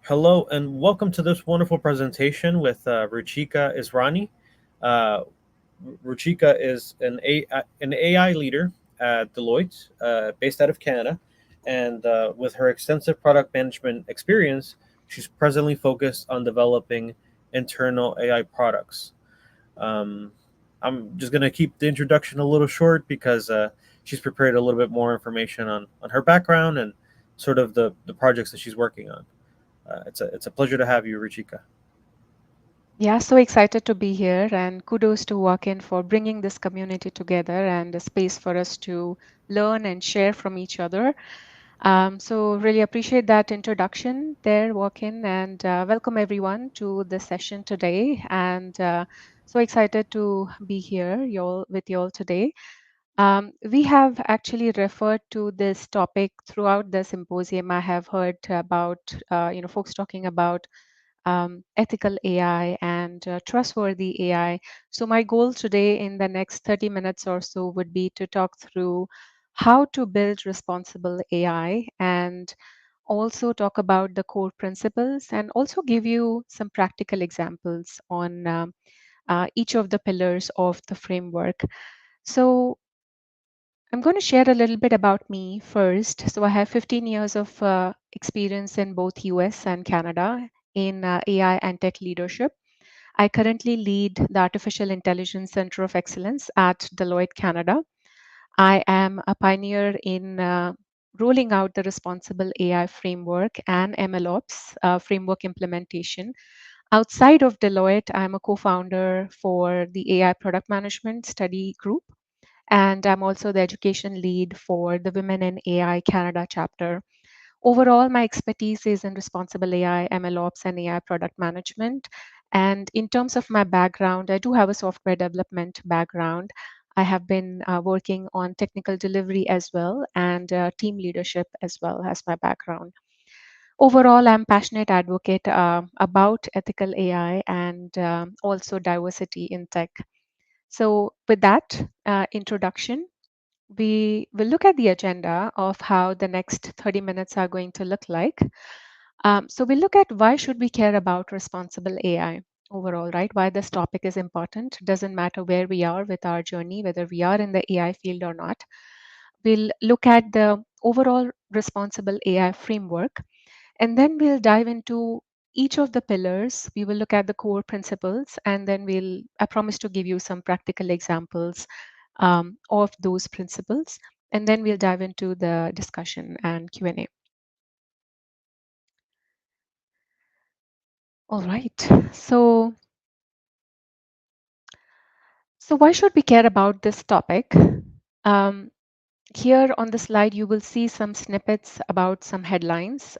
Hello and welcome to this wonderful presentation with Ruchika Israni. Uh, Ruchika is an AI leader at Deloitte, based out of Canada, and with her extensive product management experience, she's presently focused on developing internal AI products. Um, I'm just going to keep the introduction a little short because she's prepared a little bit more information on her background and sort of the projects that she's working on. It's a pleasure to have you, Ruchika. Yeah, so excited to be here, and kudos to Walk-In for bringing this community together and a space for us to learn and share from each other. So really appreciate that introduction there, Walk-In, and welcome everyone to the session today. And so excited to be here y'all, with y'all today. We have actually referred to this topic throughout the symposium. I have heard about, folks talking about ethical AI and trustworthy AI. So, my goal today in the next 30 minutes or so would be to talk through how to build responsible AI and also talk about the core principles and also give you some practical examples on each of the pillars of the framework. So, I'm going to share a little bit about me first. So, I have 15 years of experience in both US and Canada in AI and tech leadership. I currently lead the Artificial Intelligence Center of Excellence at Deloitte, Canada. I am a pioneer in rolling out the responsible AI framework and MLOps framework implementation. Outside of Deloitte, I'm a co founder for the AI Product Management Study Group, and I'm also the education lead for the Women in AI Canada chapter. Overall, my expertise is in responsible AI, MLOps, and AI product management. And in terms of my background, I do have a software development background. I have been working on technical delivery as well and team leadership as well as my background. Overall, I'm passionate advocate about ethical AI and also diversity in tech. So, with that introduction, we will look at the agenda of how the next 30 minutes are going to look like. So we'll look at why should we care about responsible AI overall, right? Why this topic is important. Doesn't matter where we are with our journey, whether we are in the AI field or not. We'll look at the overall responsible AI framework, and then we'll dive into each of the pillars. We will look at the core principles, and then I promise to give you some practical examples of those principles, and then we'll dive into the discussion and Q&A. All right. So why should we care about this topic? Um, Here on the slide, you will see some snippets about some headlines,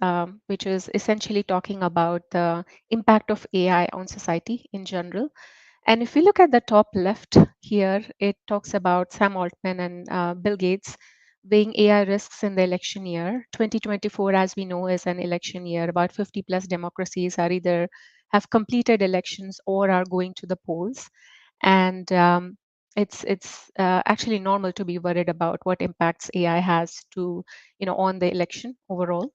which is essentially talking about the impact of AI on society in general. And if we look at the top left here, it talks about Sam Altman and Bill Gates weighing AI risks in the election year. 2024, as we know, is an election year. About 50 plus democracies are either have completed elections or are going to the polls. And it's actually normal to be worried about what impacts AI has to, on the election overall.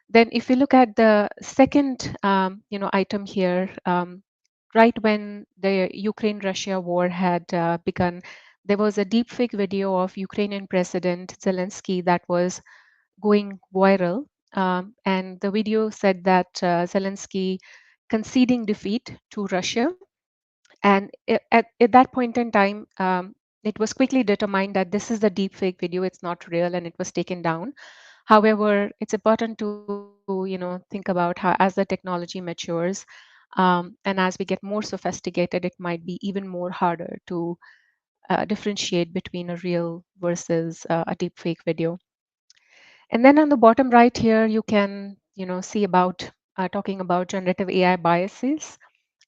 Then, if you look at the second, item here, right when the Ukraine-Russia war had begun, there was a deepfake video of Ukrainian President Zelensky that was going viral, and the video said that Zelensky conceding defeat to Russia, and at that point in time, it was quickly determined that this is the deepfake video; it's not real, and it was taken down. However, it's important to think about how, as the technology matures, and as we get more sophisticated, it might be even more harder to differentiate between a real versus a deepfake video. And then on the bottom right here, you can see about talking about generative AI biases.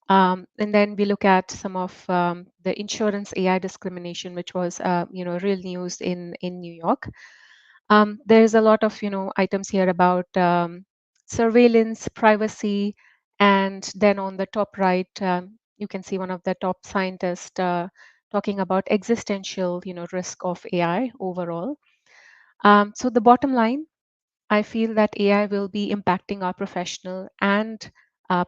And then we look at some of the insurance AI discrimination, which was real news in New York. There's a lot of items here about surveillance, privacy, and then on the top right, you can see one of the top scientists talking about existential risk of AI overall. So the bottom line. I feel that AI will be impacting our professional and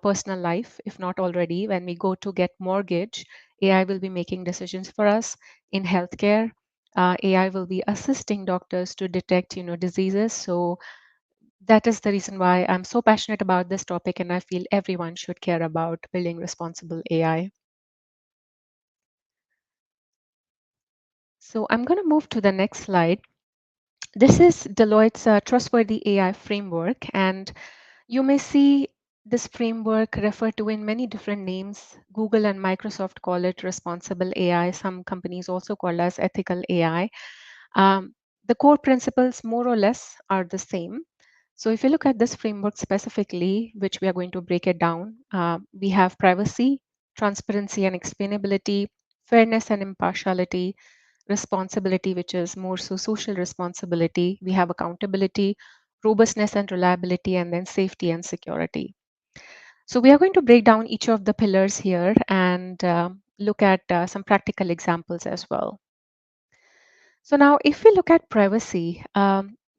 personal life, if not already. When we go to get mortgage, AI will be making decisions for us in healthcare. AI will be assisting doctors to detect, diseases. So that is the reason why I'm so passionate about this topic, and I feel everyone should care about building responsible AI. So I'm going to move to the next slide. This is Deloitte's trustworthy AI framework, and you may see this framework referred to in many different names. Google and Microsoft call it responsible AI. Some companies also call us ethical AI. Um, the core principles, more or less, are the same. So if you look at this framework specifically, which we are going to break it down, we have privacy, transparency and explainability, fairness and impartiality, responsibility, which is more so social responsibility. We have accountability, robustness and reliability, and then safety and security. So we are going to break down each of the pillars here and look at some practical examples as well. So now if we look at privacy,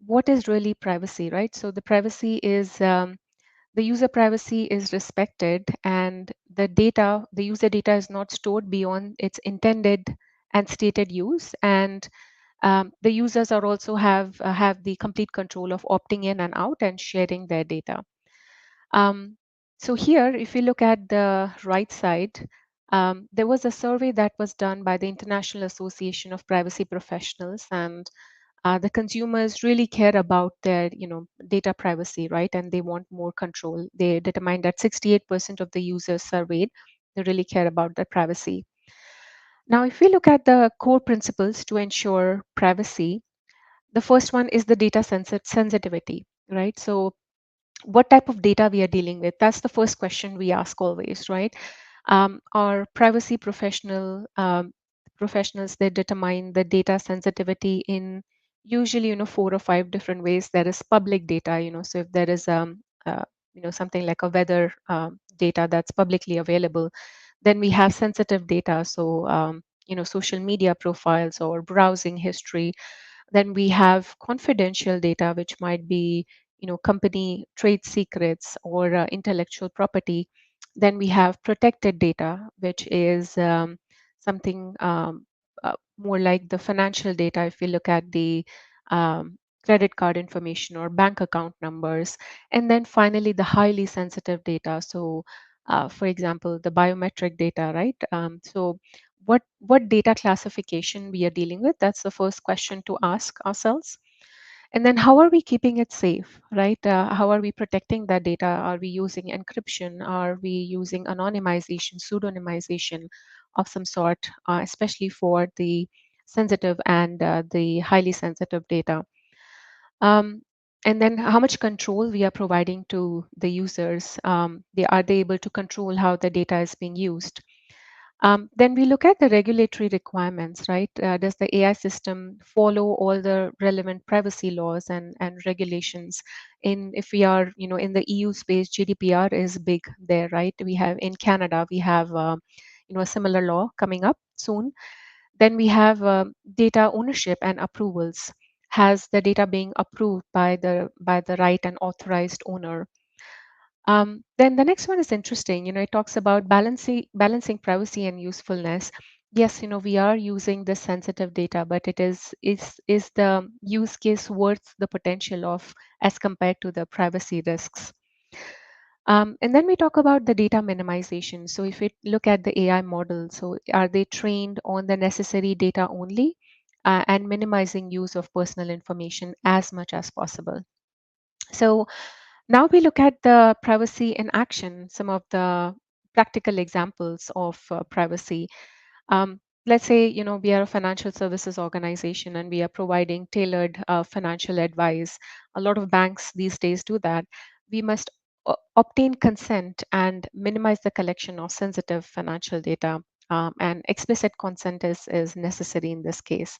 what is really privacy, right? So the privacy is the user privacy is respected, and the user data is not stored beyond its intended and stated use, and the users are also have the complete control of opting in and out and sharing their data. um, so here, if you look at the right side, there was a survey that was done by the International Association of Privacy Professionals, and the consumers really care about their data privacy, right? And they want more control. They determined that 68% of the users surveyed, they really care about their privacy. Now if we look at the core principles to ensure privacy, the first one is the data sensitivity, right? So what type of data we are dealing with, that's the first question we ask always, right? Our privacy professionals, they determine the data sensitivity in usually 4 or 5 different ways. There is public data, so if there is something like a weather data that's publicly available, then we have sensitive data, so social media profiles or browsing history. Then we have confidential data, which might be company trade secrets or intellectual property. Then we have protected data, which is something more like the financial data. If we look at the credit card information or bank account numbers. And then finally the highly sensitive data, so for example the biometric data, right? So what data classification we are dealing with, that's the first question to ask ourselves. And then how are we keeping it safe, right? How are we protecting that data? Are we using encryption? Are we using anonymization, pseudonymization of some sort, especially for the sensitive and the highly sensitive data? um, and then how much control we are providing to the users? Are they able to control how the data is being used? Then we look at the regulatory requirements, right? Does the AI system follow all the relevant privacy laws and regulations? If we are, in the EU space, GDPR is big there, right? We have in Canada, we have, a similar law coming up soon. Then we have data ownership and approvals. Has the data being approved by the right and authorized owner? Then the next one is interesting. It talks about balancing privacy and usefulness. Yes, we are using this sensitive data, but is the use case worth the potential of as compared to the privacy risks? And then we talk about the data minimization. So if we look at the AI model, so are they trained on the necessary data only, and minimizing use of personal information as much as possible? So now we look at the privacy in action, some of the practical examples of privacy. Let's say, we are a financial services organization and we are providing tailored financial advice. A lot of banks these days do that. We must obtain consent and minimize the collection of sensitive financial data. And explicit consent is necessary in this case.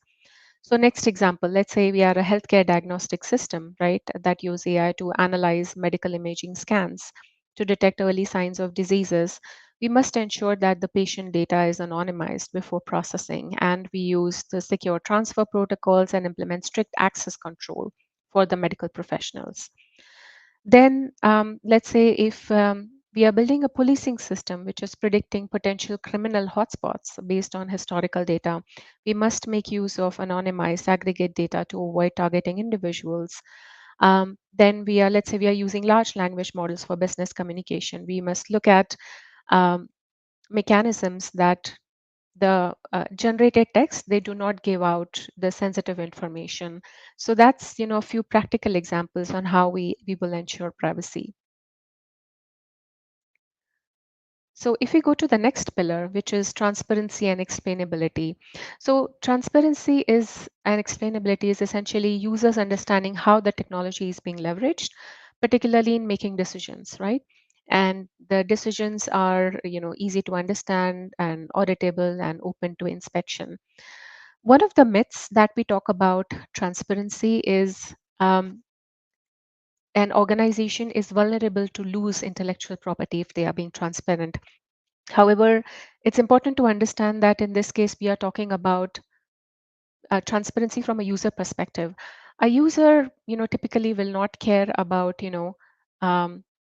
So next example, let's say we are a healthcare diagnostic system, right, that use AI to analyze medical imaging scans to detect early signs of diseases. We must ensure that the patient data is anonymized before processing, and we use the secure transfer protocols and implement strict access control for the medical professionals. Then let's say if we are building a policing system which is predicting potential criminal hotspots based on historical data, we must make use of anonymized aggregate data to avoid targeting individuals. Then let's say we are using large language models for business communication. We must look at um, mechanisms that the generated text, they do not give out the sensitive information. So that's, a few practical examples on how we will ensure privacy. So if we go to the next pillar, which is transparency and explainability. So transparency is and explainability is essentially users understanding how the technology is being leveraged, particularly in making decisions, right? And the decisions are, easy to understand and auditable and open to inspection. One of the myths that we talk about transparency is an organization is vulnerable to lose intellectual property if they are being transparent. However, it's important to understand that in this case, we are talking about transparency from a user perspective. A user, typically will not care about,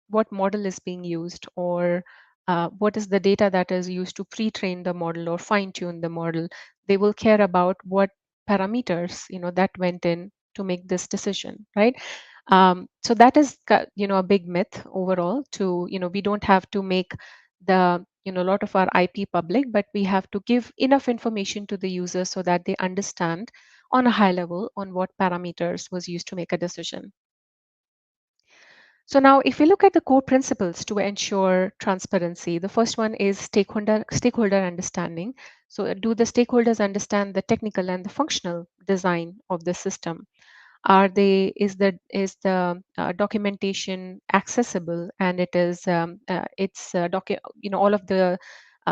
what model is being used or what is the data that is used to pre-train the model or fine-tune the model. They will care about what parameters, that went in to make this decision, right? So that is, a big myth overall. We don't have to make the a lot of our IP public, but we have to give enough information to the user so that they understand on a high level on what parameters was used to make a decision. So now if we look at the core principles to ensure transparency, the first one is stakeholder understanding. So do the stakeholders understand the technical and the functional design of the system? Is the documentation accessible, and all of the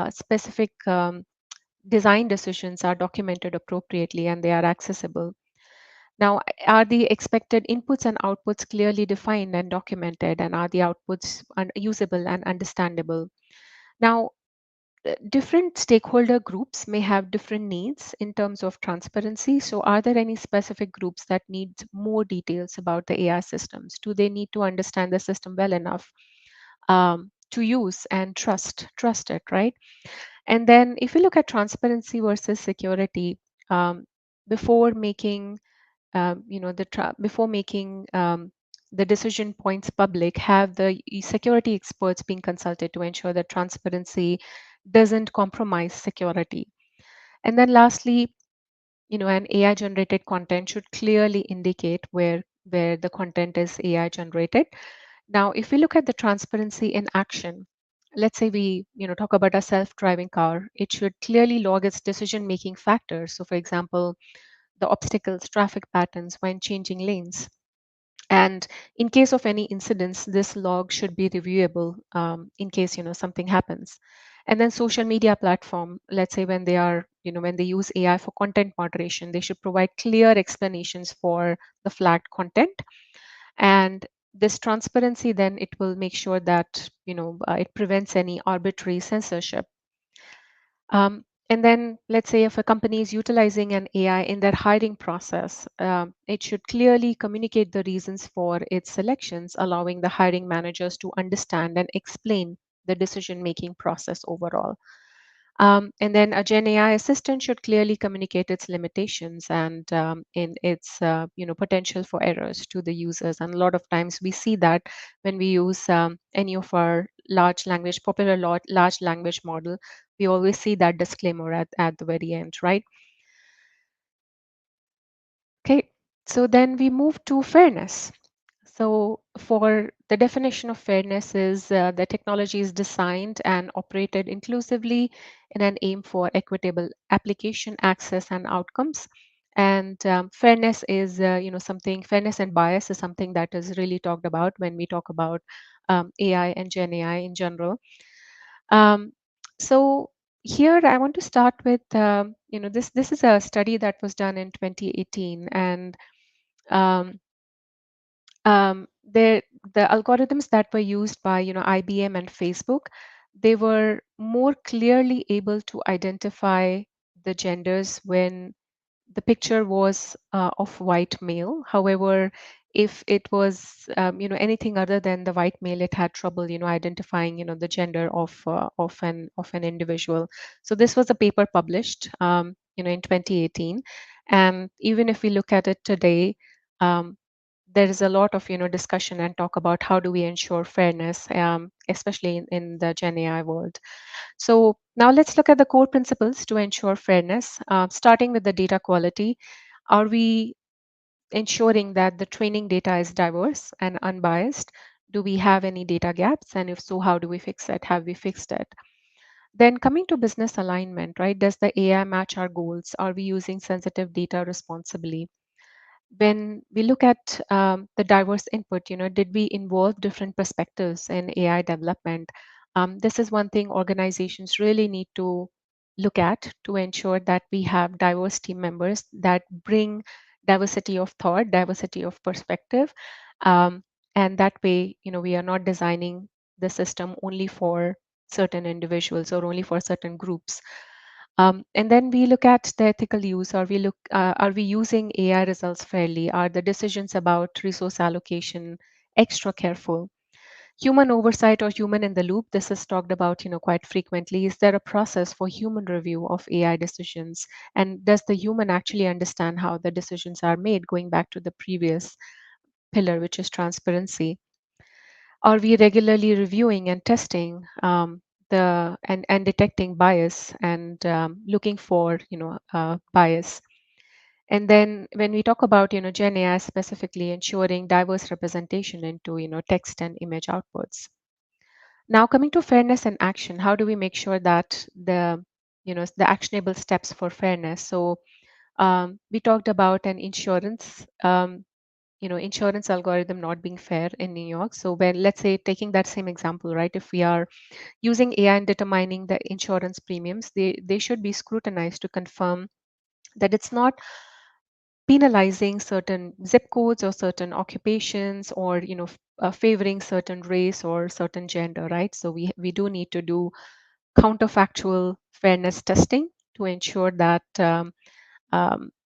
specific design decisions are documented appropriately and they are accessible. Now, are the expected inputs and outputs clearly defined and documented, and are the outputs usable and understandable? Now, different stakeholder groups may have different needs in terms of transparency. So are there any specific groups that need more details about the AI systems? Do they need to understand the system well enough to use and trust it, right? And then if you look at transparency versus security, um, before making before making the decision points public, have the security experts being consulted to ensure that transparency doesn't compromise security. And then lastly, an AI generated content should clearly indicate where the content is AI generated. Now, if we look at the transparency in action, let's say we talk about a self-driving car, it should clearly log its decision making factors. So for example, the obstacles, traffic patterns when changing lanes. And in case of any incidents, this log should be reviewable in case something happens. And then social media platform, let's say when they use AI for content moderation, they should provide clear explanations for the flagged content. And this transparency, then it will make sure that it prevents any arbitrary censorship. And then let's say if a company is utilizing an AI in their hiring process, it should clearly communicate the reasons for its selections, allowing the hiring managers to understand and explain the decision-making process overall. And then a Gen AI assistant should clearly communicate its limitations and in its potential for errors to the users. And a lot of times we see that when we use any of our large language model, we always see that disclaimer at the very end, right? Okay, so then we move to fairness. So for the definition of fairness is the technology is designed and operated inclusively in an aim for equitable application, access, and outcomes. And fairness and bias is something that is really talked about when we talk about AI and Gen AI in general. Um, so here I want to start with, this is a study that was done in 2018, and um, the algorithms that were used by IBM and Facebook, they were more clearly able to identify the genders when the picture was of white male. However, if it was anything other than the white male, it had trouble identifying the gender of an individual. So this was a paper published in 2018, and even if we look at it today, um, there is a lot of discussion and talk about how do we ensure fairness, especially in the Gen AI world. So now let's look at the core principles to ensure fairness, starting with the data quality. Are we ensuring that the training data is diverse and unbiased? Do we have any data gaps? And if so, how do we fix it? Have we fixed it? Then coming to business alignment, right? Does the AI match our goals? Are we using sensitive data responsibly? When we look at the diverse input, did we involve different perspectives in AI development? This is one thing organizations really need to look at to ensure that we have diverse team members that bring diversity of thought, diversity of perspective, um, and that way, we are not designing the system only for certain individuals or only for certain groups. And then we look at the ethical use, or are we using AI results fairly? Are the decisions about resource allocation extra careful? Human oversight or human in the loop, this is talked about, quite frequently. Is there a process for human review of AI decisions? And does the human actually understand how the decisions are made, going back to the previous pillar, which is transparency? Are we regularly reviewing and testing and detecting bias and looking for bias? And then when we talk about Gen AI specifically, ensuring diverse representation into text and image outputs. Now coming to fairness and action, how do we make sure that the actionable steps for fairness? So we talked about an insurance algorithm not being fair in New York. So when, let's say, taking that same example, right, if we are using AI in determining the insurance premiums, they should be scrutinized to confirm that it's not penalizing certain zip codes or certain occupations, or favoring certain race or certain gender, right? So we do need to do counterfactual fairness testing to ensure that um,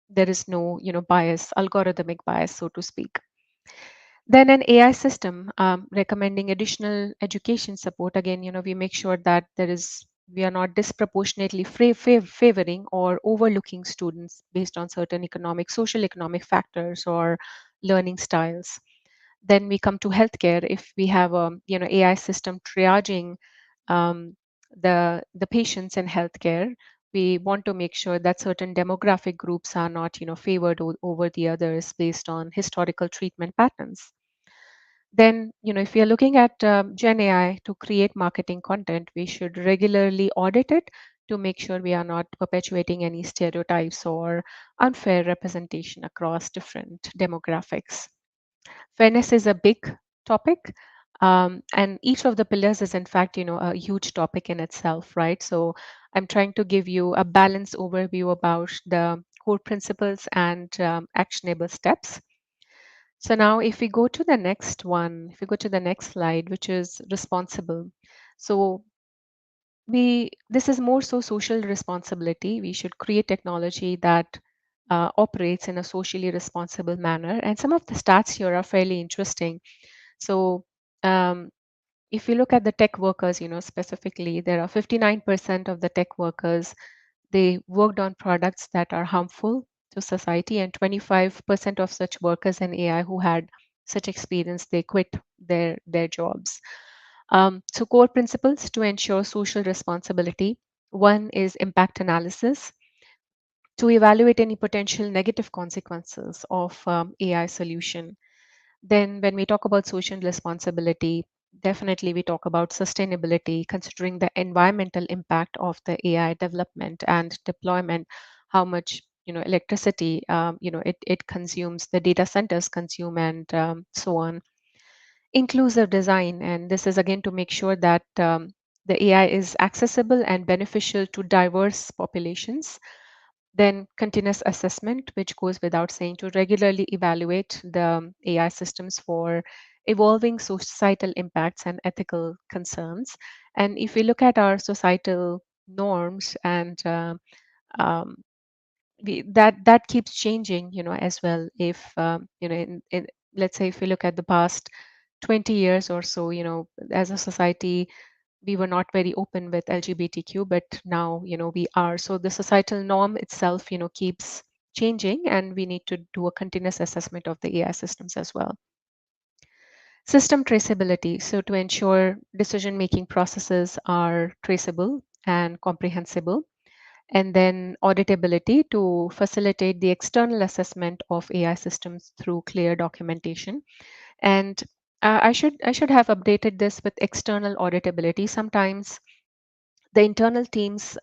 there is no bias, algorithmic bias, so to speak. Then an AI system recommending additional education support. Again, we make sure that we are not disproportionately favoring or overlooking students based on certain social economic factors or learning styles. Then we come to healthcare. If we have a AI system triaging the patients in healthcare, we want to make sure that certain demographic groups are not favored over the others based on historical treatment patterns. Then, if we are looking at Gen AI to create marketing content, we should regularly audit it to make sure we are not perpetuating any stereotypes or unfair representation across different demographics. Fairness is a big topic, and each of the pillars is, in fact, a huge topic in itself, right? So I'm trying to give you a balanced overview about the core principles and actionable steps. So now if we go to the next one, if we go to the next slide, which is responsible. So this is more so social responsibility. We should create technology that operates in a socially responsible manner. And some of the stats here are fairly interesting. So um, if you look at the tech workers, specifically, there are 59% of the tech workers, they worked on products that are harmful to society, and 25% of such workers in AI who had such experience, they quit their jobs. So core principles to ensure social responsibility. One is impact analysis to evaluate any potential negative consequences of AI solution. Then, when we talk about social responsibility, definitely we talk about sustainability, considering the environmental impact of the AI development and deployment, how much electricity it consumes, the data centers consume, and so on. Inclusive design, and this is again to make sure that the AI is accessible and beneficial to diverse populations. Then continuous assessment, which goes without saying, to regularly evaluate the AI systems for evolving societal impacts and ethical concerns. And if we look at our societal norms and um, that keeps changing, as well. If let's say if we look at the past 20 years or so, as a society, we were not very open with LGBTQ, but now, we are. So the societal norm itself, keeps changing, and we need to do a continuous assessment of the AI systems as well. System traceability. So to ensure decision-making processes are traceable and comprehensible. And then auditability to facilitate the external assessment of AI systems through clear documentation. And I should have updated this with external auditability. Sometimes the internal teams,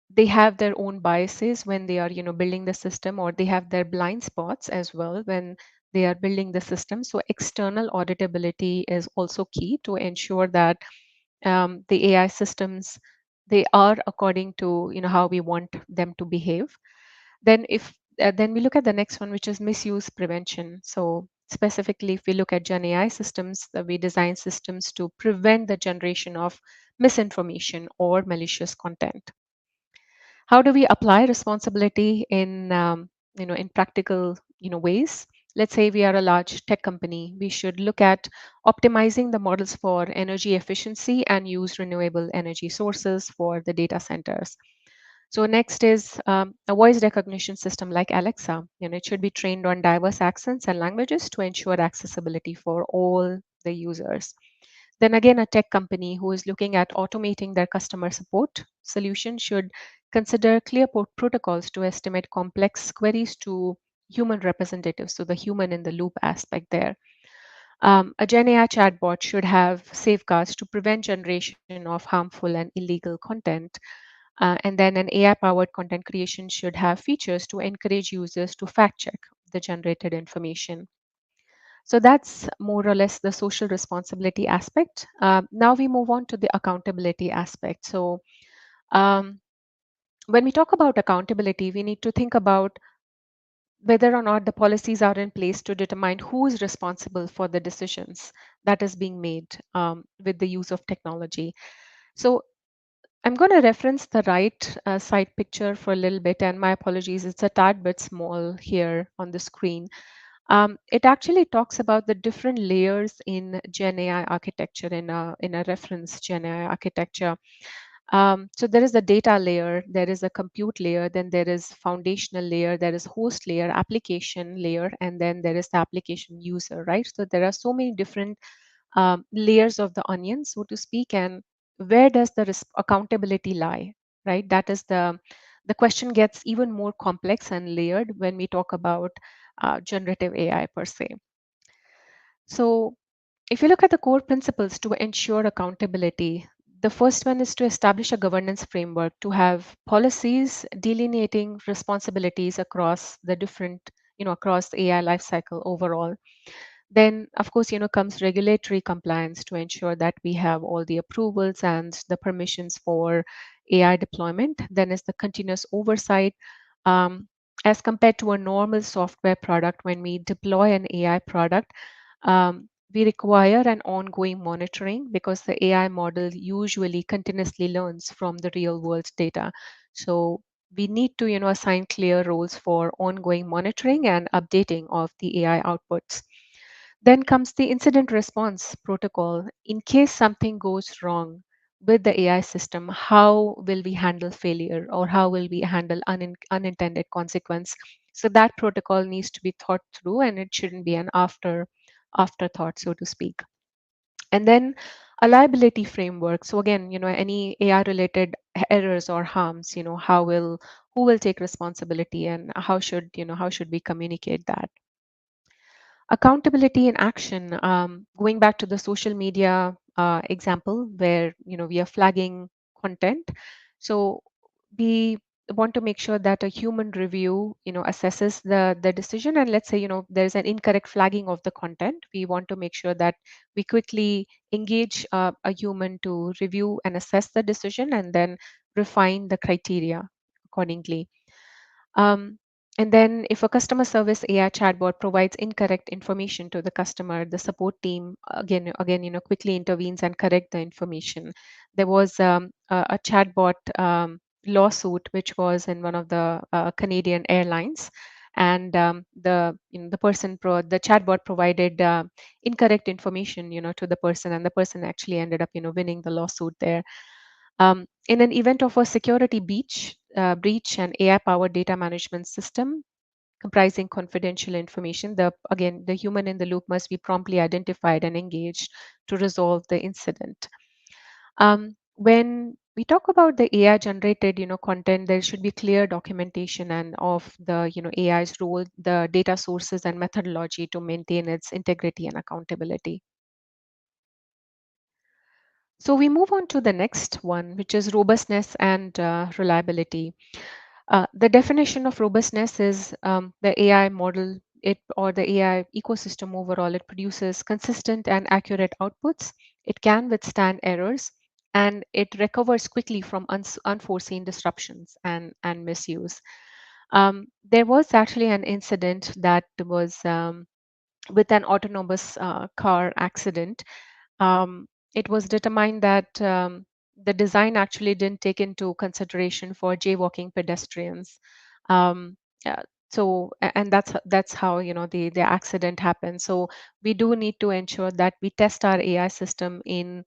they have their own biases when they are, building the system, or they have their blind spots as well when they are building the system. So external auditability is also key to ensure that the AI systems, they are according to, how we want them to behave. Then we look at the next one, which is misuse prevention. So specifically, if we look at Gen AI systems, we design systems to prevent the generation of misinformation or malicious content. How do we apply responsibility in in practical ways? Let's say we are a large tech company. We should look at optimizing the models for energy efficiency and use renewable energy sources for the data centers. So next is a voice recognition system like Alexa. It should be trained on diverse accents and languages to ensure accessibility for all the users. Then again, a tech company who is looking at automating their customer support solution should consider clear protocols to estimate complex queries to human representatives, so the human in the loop aspect there. A Gen AI chatbot should have safeguards to prevent generation of harmful and illegal content. And then an AI powered content creation should have features to encourage users to fact check the generated information. So that's more or less the social responsibility aspect. Now we move on to the accountability aspect. So um, when we talk about accountability, we need to think about whether or not the policies are in place to determine who is responsible for the decisions that is being made with the use of technology. So I'm going to reference the right side picture for a little bit, and my apologies, it's a tad bit small here on the screen. It actually talks about the different layers in Gen AI architecture, in a reference Gen AI architecture. So there is a data layer, there is a compute layer, then there is foundational layer, there is host layer, application layer, and then there is the application user, right? So there are so many different layers of the onion, so to speak, and where does the accountability lie, right? That is the question gets even more complex and layered when we talk about generative AI per se. So if you look at the core principles to ensure accountability, the first one is to establish a governance framework to have policies delineating responsibilities across the different, across the AI lifecycle overall. Then, of course, comes regulatory compliance to ensure that we have all the approvals and the permissions for AI deployment. Then is the continuous oversight. Um, as compared to a normal software product, when we deploy an AI product, we require an ongoing monitoring because the AI model usually continuously learns from the real world data. So we need to, assign clear roles for ongoing monitoring and updating of the AI outputs. Then comes the incident response protocol. In case something goes wrong with the AI system, how will we handle failure, or how will we handle unintended consequence? So that protocol needs to be thought through, and it shouldn't be an afterthought, so to speak. And then a liability framework. So again, any AI related errors or harms, who will take responsibility, and how should we communicate that? Accountability in action, going back to the social media example where we are flagging content. So we want to make sure that a human review assesses the decision, and let's say there's an incorrect flagging of the content. We want to make sure that we quickly engage a human to review and assess the decision, and then refine the criteria accordingly. um, and then if a customer service AI chatbot provides incorrect information to the customer, the support team again quickly intervenes and correct the information. There was a chatbot lawsuit which was in one of the Canadian airlines, and the chatbot provided incorrect information, to the person, and the person actually ended up, winning the lawsuit there. In an event of a security breach, an AI-powered data management system comprising confidential information, the human in the loop must be promptly identified and engaged to resolve the incident. When we talk about the AI generated, content, there should be clear documentation and of the, AI's role, the data sources and methodology to maintain its integrity and accountability. So we move on to the next one, which is robustness and reliability. The definition of robustness is the AI model, or the AI ecosystem overall. It produces consistent and accurate outputs. It can withstand errors, and it recovers quickly from unforeseen disruptions and misuse. There was actually an incident that was with an autonomous car accident. It was determined that the design actually didn't take into consideration for jaywalking pedestrians. Um, uh, and that's how, the accident happened. So we do need to ensure that we test our AI system in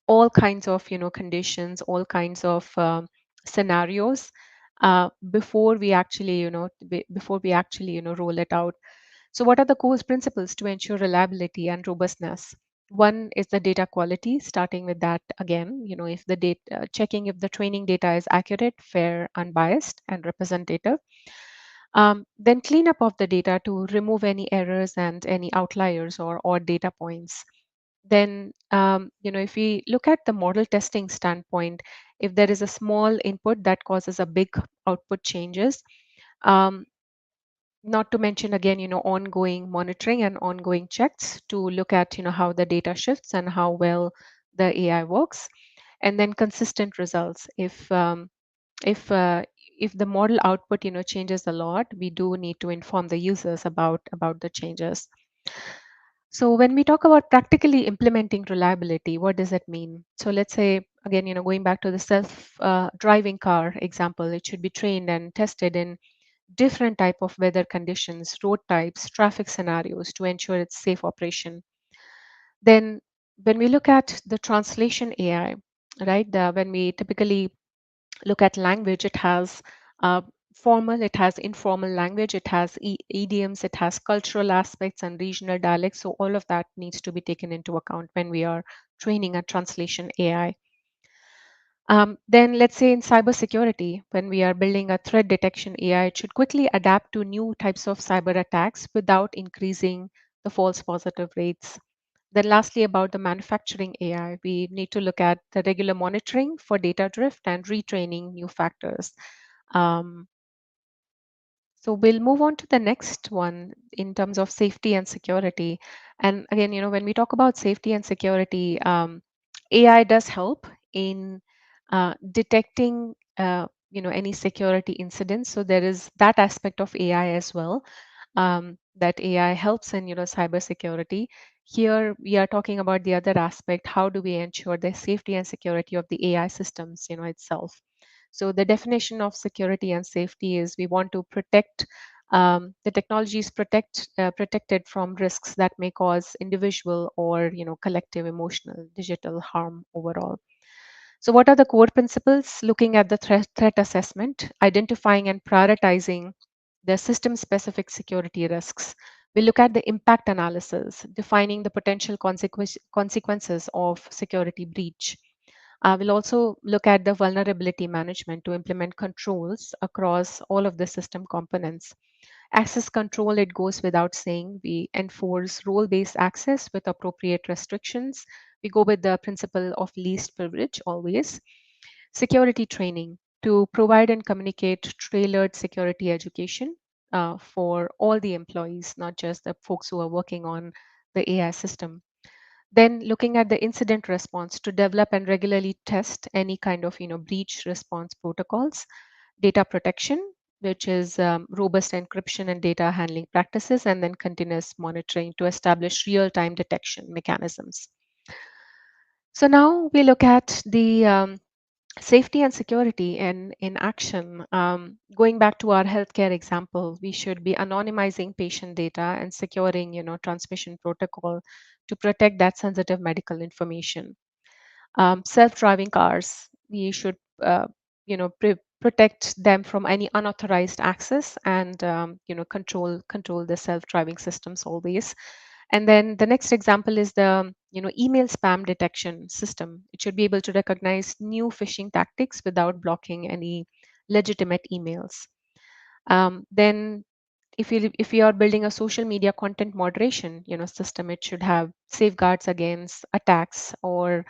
all kinds of, conditions, all kinds of scenarios, before we actually, roll it out. So, what are the core principles to ensure reliability and robustness? One is the data quality, starting with that again, if the data, checking if the training data is accurate, fair, unbiased, and representative. Then cleanup of the data to remove any errors and any outliers or odd data points. Then, if we look at the model testing standpoint, if there is a small input that causes a big output changes, um, not to mention again, ongoing monitoring and ongoing checks to look at, how the data shifts and how well the AI works, and then consistent results. If the model output, changes a lot, we do need to inform the users about the changes. So when we talk about practically implementing reliability, what does it mean? So let's say again, going back to the self driving car example, it should be trained and tested in different type of weather conditions, road types, traffic scenarios to ensure its safe operation. Then when we look at the translation AI, right, when we typically look at language, it has uh, formal, it has informal language, it has idioms, it has cultural aspects and regional dialects. So all of that needs to be taken into account when we are training a translation AI. Then let's say in cybersecurity, when we are building a threat detection AI, it should quickly adapt to new types of cyber attacks without increasing the false positive rates. Then lastly, about the manufacturing AI, we need to look at the regular monitoring for data drift and retraining new factors. Um, so we'll move on to the next one in terms of safety and security. And again, when we talk about safety and security, AI does help in detecting, any security incidents. So there is that aspect of AI as well. That AI helps in, cybersecurity. Here we are talking about the other aspect. How do we ensure the safety and security of the AI systems, itself? So the definition of security and safety is we want to protect the technologies protected from risks that may cause individual or collective emotional digital harm overall. So what are the core principles? Looking at the threat assessment, identifying and prioritizing the system specific security risks. We look at the impact analysis, defining the potential consequences of security breach. We'll also look at the vulnerability management to implement controls across all of the system components. Access control, it goes without saying. We enforce role based access with appropriate restrictions. We go with the principle of least privilege always. Security training to provide and communicate tailored security education for all the employees, not just the folks who are working on the AI system. Then looking at the incident response to develop and regularly test any kind of breach response protocols. Data protection, which is robust encryption and data handling practices, and then continuous monitoring to establish real-time detection mechanisms. So now we look at the Safety and security in action. Going back to our healthcare example, we should be anonymizing patient data and securing, transmission protocol to protect that sensitive medical information. Self-driving cars, we should protect them from any unauthorized access, and control the self-driving systems always. And then the next example is the email spam detection system. It should be able to recognize new phishing tactics without blocking any legitimate emails. Then if you are building a social media content moderation system, it should have safeguards against attacks or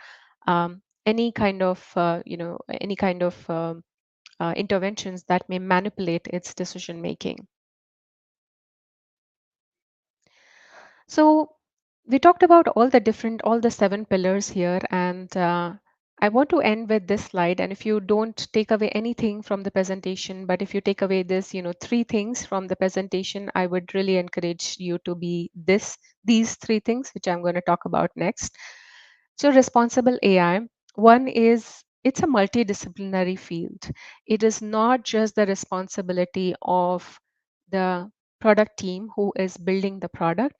any kind of interventions that may manipulate its decision making. So we talked about all the seven pillars here, and I want to end with this slide. And if you don't take away anything from the presentation, but if you take away this, three things from the presentation, I would really encourage you to be these three things, which I'm going to talk about next. So responsible AI, one is it's a multidisciplinary field. It is not just the responsibility of the product team who is building the product.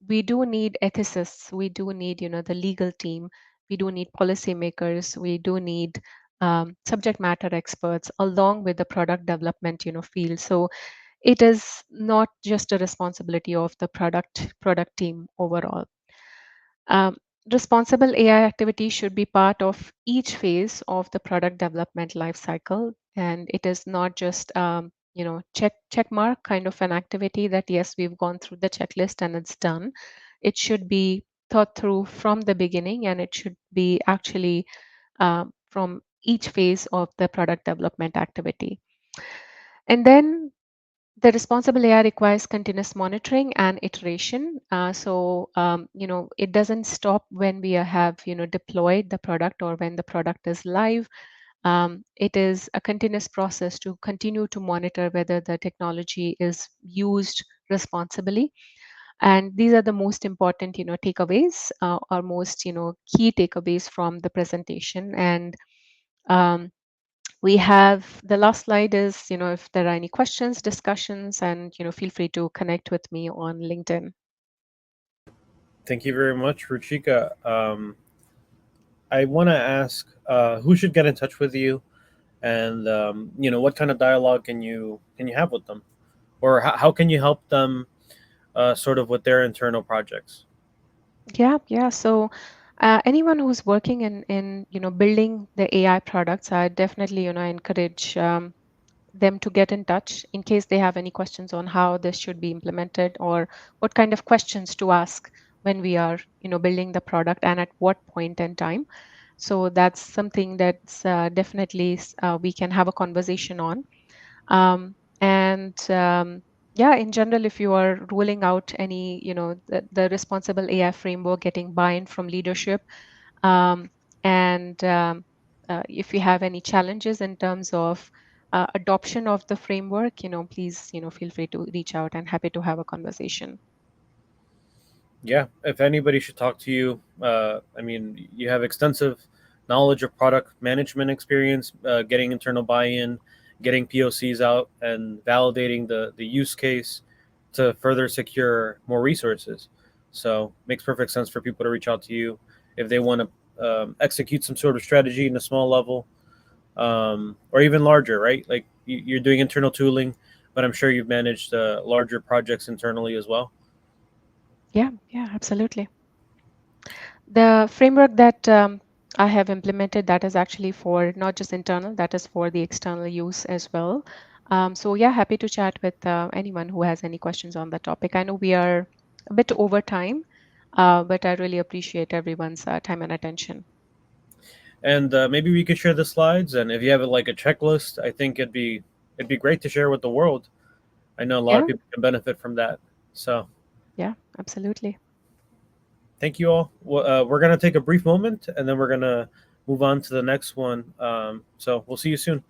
We do need ethicists, we do need the legal team, we do need policymakers, we do need subject matter experts along with the product development field. So it is not just a responsibility of the product team overall. um, Responsible AI activity should be part of each phase of the product development lifecycle, and it is not just check mark kind of an activity that yes, we've gone through the checklist and it's done. It should be thought through from the beginning, and it should be actually from each phase of the product development activity. And then the responsible AI requires continuous monitoring and iteration. It doesn't stop when we have, deployed the product or when the product is live. It is a continuous process to continue to monitor whether the technology is used responsibly. And these are the most important, takeaways, or most, key takeaways from the presentation. And um, we have the last slide is, if there are any questions, discussions, and, feel free to connect with me on LinkedIn. Thank you very much, Ruchika. I want to ask who should get in touch with you, and what kind of dialogue can you have with them, or how can you help them sort of with their internal projects? Yeah, yeah. So anyone who's working in building the AI products, I definitely encourage them to get in touch in case they have any questions on how this should be implemented or what kind of questions to ask when we are building the product and at what point in time. So that's something that's definitely we can have a conversation on. And Yeah, in general, if you are rolling out any, the responsible AI framework, getting buy-in from leadership, um, and if you have any challenges in terms of adoption of the framework, please, feel free to reach out and happy to have a conversation. Yeah, if anybody should talk to you, I mean, you have extensive knowledge of product management experience, getting internal buy-in, getting POCs out, and validating the use case to further secure more resources. So makes perfect sense for people to reach out to you if they want to execute some sort of strategy in a small level, or even larger, right? Like you're doing internal tooling, but I'm sure you've managed larger projects internally as well. Yeah, yeah, absolutely. The framework that I have implemented, that is actually for not just internal, that is for the external use as well. So yeah, happy to chat with anyone who has any questions on the topic. I know we are a bit over time, but I really appreciate everyone's time and attention. And maybe we could share the slides. And if you have like a checklist, I think it'd be great to share with the world. I know a lot of Yeah, people can benefit from that. So yeah, absolutely. thank you all. We're gonna take a brief moment, and then we're gonna move on to the next one. So we'll see you soon.